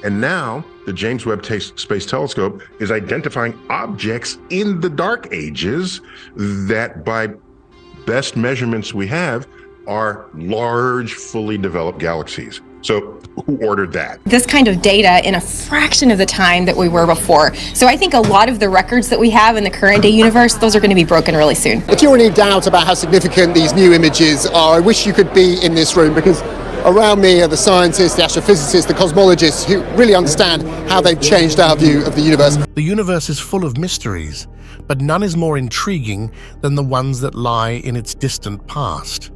And now the James Webb Space Telescope is identifying objects in the dark ages that, by best measurements we have, are large, fully developed galaxies. So who ordered that? This kind of data in a fraction of the time that we were before. So I think a lot of the records that we have in the current day universe, those are going to be broken really soon. If you're in any doubt about how significant these new images are, I wish you could be in this room, because around me are the scientists, the astrophysicists, the cosmologists who really understand how they've changed our view of the universe. The universe is full of mysteries, but none is more intriguing than the ones that lie in its distant past.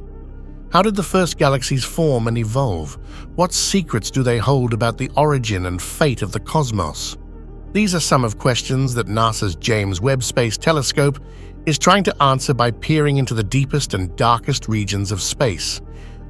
How did the first galaxies form and evolve? What secrets do they hold about the origin and fate of the cosmos? These are some of questions that NASA's James Webb Space Telescope is trying to answer by peering into the deepest and darkest regions of space.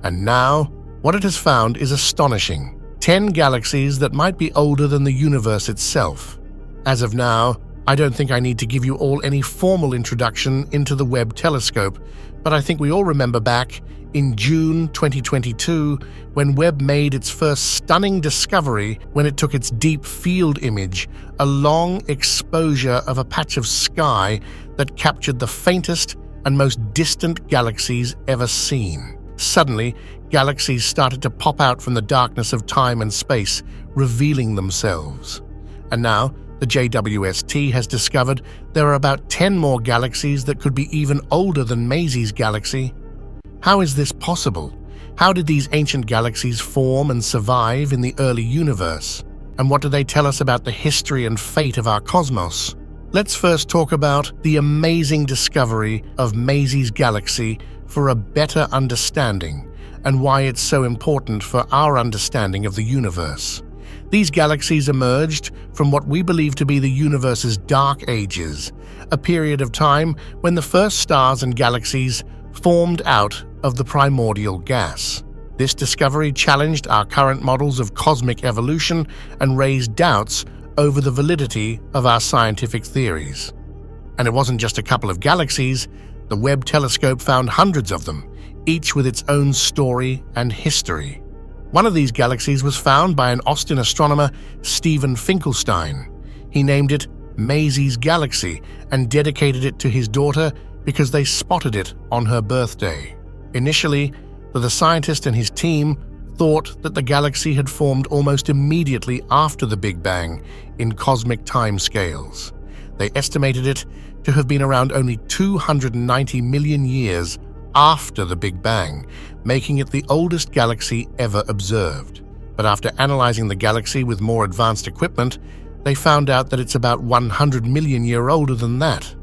And now, what it has found is astonishing. 10 galaxies that might be older than the universe itself. As of now, I don't think I need to give you all any formal introduction into the Webb telescope, but I think we all remember back in June 2022 when Webb made its first stunning discovery when it took its deep field image, a long exposure of a patch of sky that captured the faintest and most distant galaxies ever seen. Suddenly, galaxies started to pop out from the darkness of time and space, revealing themselves. And now, the JWST has discovered there are about 10 more galaxies that could be even older than Maisie's galaxy. How is this possible? How did these ancient galaxies form and survive in the early universe? And what do they tell us about the history and fate of our cosmos? Let's first talk about the amazing discovery of Maisie's galaxy for a better understanding, and why it's so important for our understanding of the universe. These galaxies emerged from what we believe to be the universe's dark ages, a period of time when the first stars and galaxies formed out of the primordial gas. This discovery challenged our current models of cosmic evolution and raised doubts over the validity of our scientific theories. And it wasn't just a couple of galaxies. The Webb telescope found hundreds of them, each with its own story and history. One of these galaxies was found by an Austin astronomer, Stephen Finkelstein. He named it Maisie's Galaxy and dedicated it to his daughter because they spotted it on her birthday. Initially, the scientist and his team thought that the galaxy had formed almost immediately after the Big Bang in cosmic timescales. They estimated it to have been around only 290 million years after the Big Bang, making it the oldest galaxy ever observed. But after analyzing the galaxy with more advanced equipment, they found out that it's about 100 million years older than that.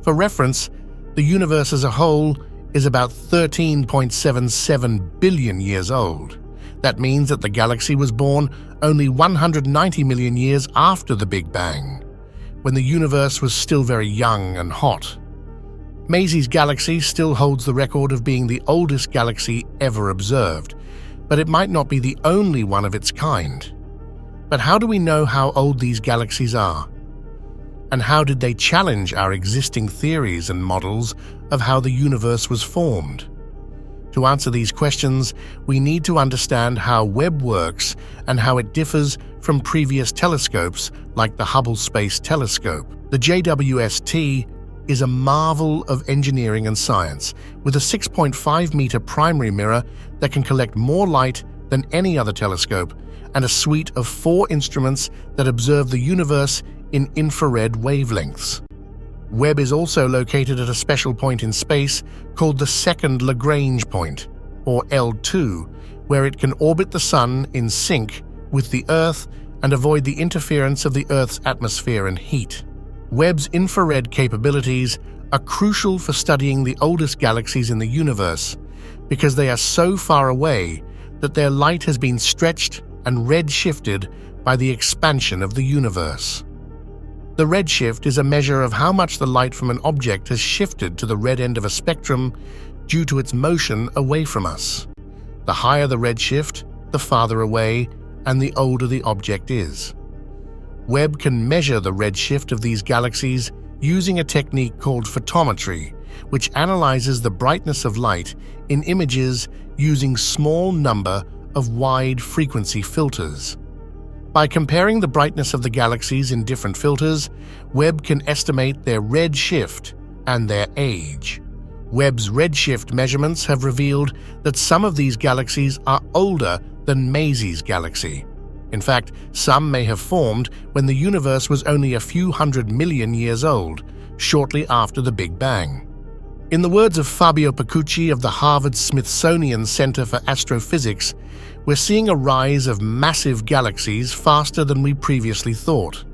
For reference, the universe as a whole is about 13.77 billion years old. That means that the galaxy was born only 190 million years after the Big Bang, when the universe was still very young and hot. Maisie's galaxy still holds the record of being the oldest galaxy ever observed, but it might not be the only one of its kind. But how do we know how old these galaxies are? And how did they challenge our existing theories and models of how the universe was formed? To answer these questions, we need to understand how Webb works and how it differs from previous telescopes like the Hubble Space Telescope. The JWST is a marvel of engineering and science, with a 6.5-meter primary mirror that can collect more light than any other telescope, and a suite of 4 instruments that observe the universe in infrared wavelengths. Webb is also located at a special point in space called the second Lagrange point, or L2, where it can orbit the Sun in sync with the Earth and avoid the interference of the Earth's atmosphere and heat. Webb's infrared capabilities are crucial for studying the oldest galaxies in the universe because they are so far away that their light has been stretched and redshifted by the expansion of the universe. The redshift is a measure of how much the light from an object has shifted to the red end of a spectrum due to its motion away from us. The higher the redshift, the farther away and the older the object is. Webb can measure the redshift of these galaxies using a technique called photometry, which analyzes the brightness of light in images using small number of wide frequency filters. By comparing the brightness of the galaxies in different filters, Webb can estimate their redshift and their age. Webb's redshift measurements have revealed that some of these galaxies are older than Maisie's galaxy. In fact, some may have formed when the universe was only a few 100 million years old, shortly after the Big Bang. In the words of Fabio Pacucci of the Harvard-Smithsonian Center for Astrophysics, we're seeing a rise of massive galaxies faster than we previously thought.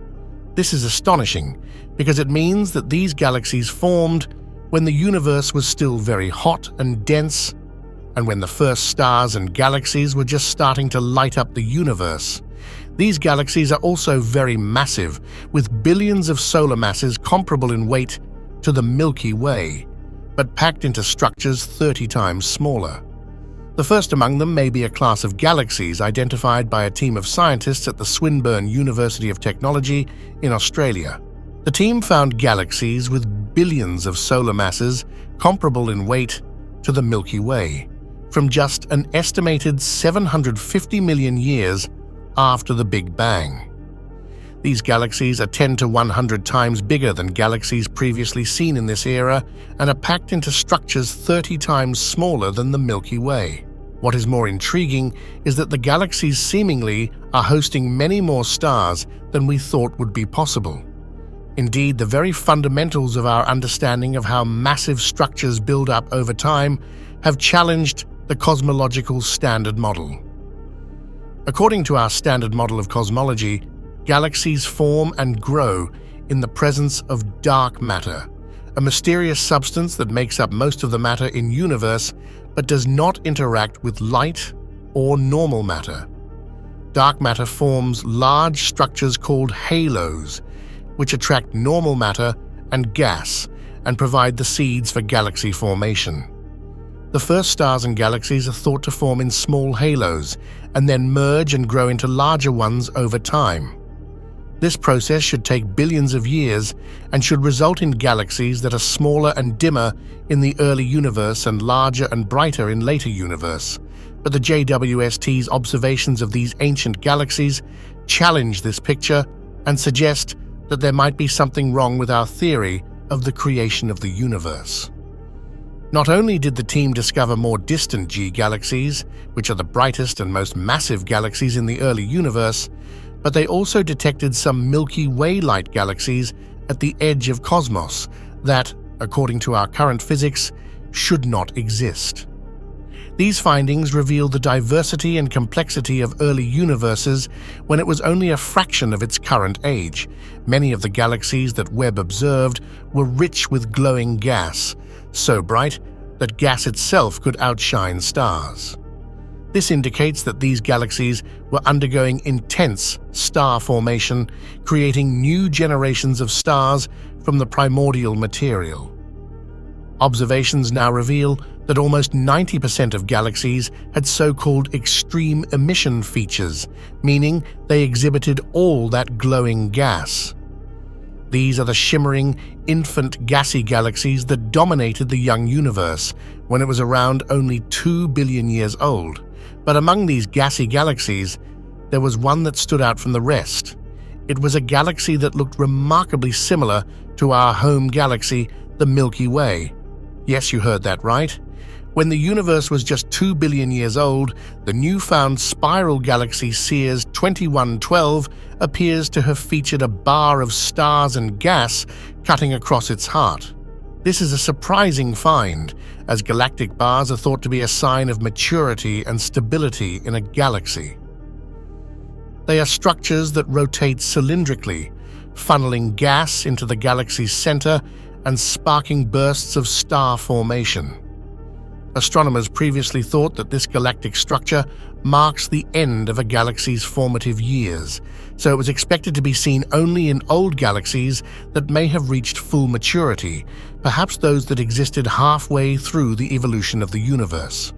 This is astonishing because it means that these galaxies formed when the universe was still very hot and dense, and when the first stars and galaxies were just starting to light up the universe. These galaxies are also very massive, with billions of solar masses comparable in weight to the Milky Way, but packed into structures 30 times smaller. The first among them may be a class of galaxies identified by a team of scientists at the Swinburne University of Technology in Australia. The team found galaxies with billions of solar masses comparable in weight to the Milky Way, from just an estimated 750 million years after the Big Bang. These galaxies are 10 to 100 times bigger than galaxies previously seen in this era and are packed into structures 30 times smaller than the Milky Way. What is more intriguing is that the galaxies seemingly are hosting many more stars than we thought would be possible. Indeed, the very fundamentals of our understanding of how massive structures build up over time have challenged the cosmological standard model. According to our standard model of cosmology, galaxies form and grow in the presence of dark matter, a mysterious substance that makes up most of the matter in the universe but does not interact with light or normal matter. Dark matter forms large structures called halos, which attract normal matter and gas and provide the seeds for galaxy formation. The first stars and galaxies are thought to form in small halos and then merge and grow into larger ones over time. This process should take billions of years and should result in galaxies that are smaller and dimmer in the early universe and larger and brighter in later universe. But the JWST's observations of these ancient galaxies challenge this picture and suggest that there might be something wrong with our theory of the creation of the universe. Not only did the team discover more distant G galaxies, which are the brightest and most massive galaxies in the early universe, but they also detected some Milky Way-like galaxies at the edge of cosmos that, according to our current physics, should not exist. These findings reveal the diversity and complexity of early universes when it was only a fraction of its current age. Many of the galaxies that Webb observed were rich with glowing gas, so bright that gas itself could outshine stars. This indicates that these galaxies were undergoing intense star formation, creating new generations of stars from the primordial material. Observations now reveal that almost 90% of galaxies had so-called extreme emission features, meaning they exhibited all that glowing gas. These are the shimmering, infant gassy galaxies that dominated the young universe when it was around only 2 billion years old. But among these gassy galaxies, there was one that stood out from the rest. It was a galaxy that looked remarkably similar to our home galaxy, the Milky Way. Yes, you heard that right. When the universe was just 2 billion years old, the newfound spiral galaxy CEERS 2112 appears to have featured a bar of stars and gas cutting across its heart. This is a surprising find, as galactic bars are thought to be a sign of maturity and stability in a galaxy. They are structures that rotate cylindrically, funneling gas into the galaxy's center and sparking bursts of star formation. Astronomers previously thought that this galactic structure marks the end of a galaxy's formative years, so it was expected to be seen only in old galaxies that may have reached full maturity, perhaps those that existed halfway through the evolution of the universe.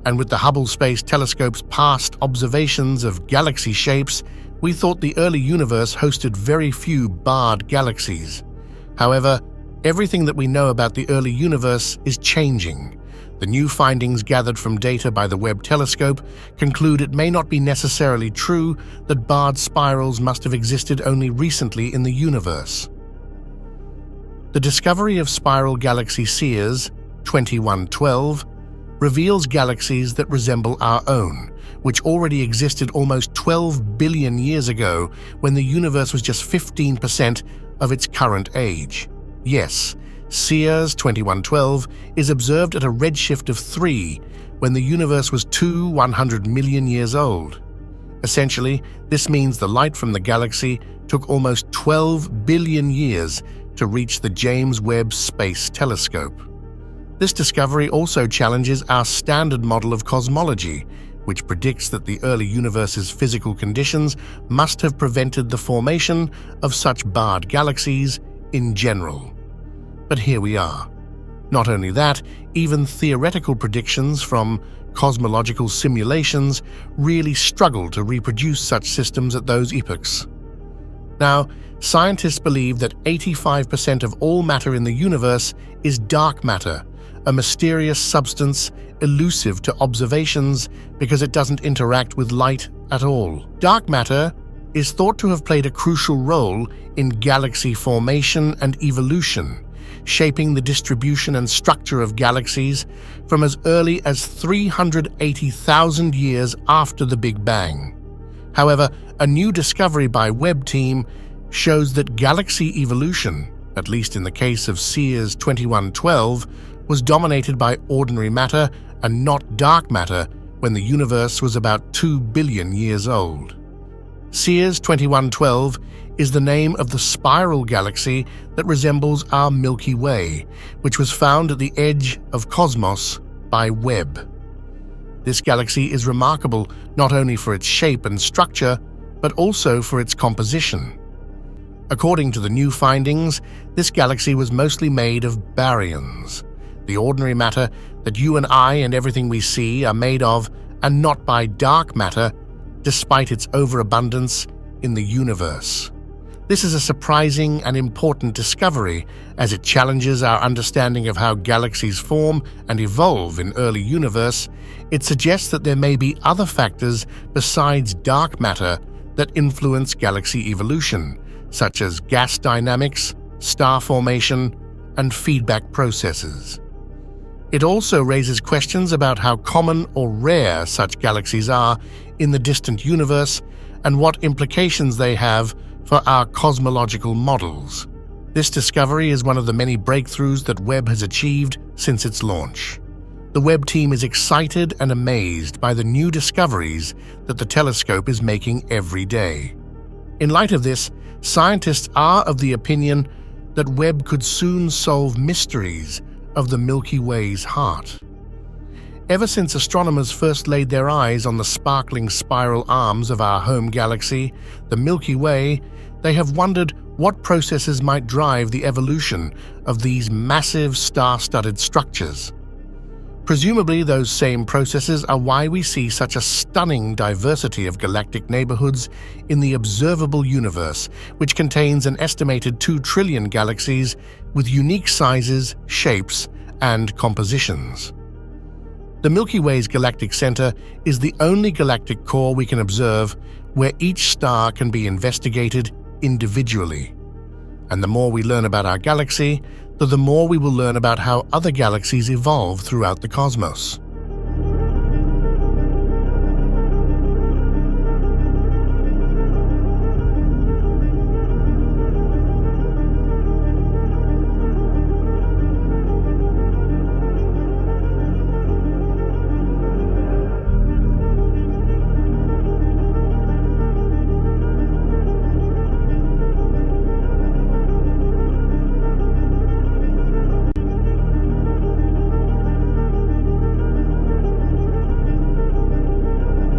And with the Hubble Space Telescope's past observations of galaxy shapes, we thought the early universe hosted very few barred galaxies. However, everything that we know about the early universe is changing. The new findings gathered from data by the Webb telescope conclude it may not be necessarily true that barred spirals must have existed only recently in the universe. The discovery of spiral galaxy CEERS 2112 reveals galaxies that resemble our own, which already existed almost 12 billion years ago when the universe was just 15% of its current age. Yes, CEERS 2112 is observed at a redshift of 3 when the universe was 100 million years old. Essentially, this means the light from the galaxy took almost 12 billion years to reach the James Webb Space Telescope. This discovery also challenges our standard model of cosmology, which predicts that the early universe's physical conditions must have prevented the formation of such barred galaxies in general. But here we are. Not only that, even theoretical predictions from cosmological simulations really struggle to reproduce such systems at those epochs. Now, scientists believe that 85% of all matter in the universe is dark matter, a mysterious substance elusive to observations because it doesn't interact with light at all. Dark matter is thought to have played a crucial role in galaxy formation and evolution, shaping the distribution and structure of galaxies from as early as 380,000 years after the Big Bang. However, a new discovery by Webb team shows that galaxy evolution, at least in the case of CEERS 2112, was dominated by ordinary matter and not dark matter when the universe was about 2 billion years old. CEERS 2112 is the name of the spiral galaxy that resembles our Milky Way, which was found at the edge of cosmos by Webb. This galaxy is remarkable not only for its shape and structure, but also for its composition. According to the new findings, this galaxy was mostly made of baryons, the ordinary matter that you and I and everything we see are made of, and not by dark matter, despite its overabundance in the universe. This is a surprising and important discovery, as it challenges our understanding of how galaxies form and evolve in early universe. It suggests that there may be other factors besides dark matter that influence galaxy evolution, such as gas dynamics, star formation, and feedback processes. It also raises questions about how common or rare such galaxies are in the distant universe and what implications they have for our cosmological models. This discovery is one of the many breakthroughs that Webb has achieved since its launch. The Webb team is excited and amazed by the new discoveries that the telescope is making every day. In light of this, scientists are of the opinion that Webb could soon solve mysteries of the Milky Way's heart. Ever since astronomers first laid their eyes on the sparkling spiral arms of our home galaxy, the Milky Way, they have wondered what processes might drive the evolution of these massive star-studded structures. Presumably, those same processes are why we see such a stunning diversity of galactic neighborhoods in the observable universe, which contains an estimated 2 trillion galaxies with unique sizes, shapes, and compositions. The Milky Way's galactic center is the only galactic core we can observe where each star can be investigated individually. And the more we learn about our galaxy, the more we will learn about how other galaxies evolve throughout the cosmos.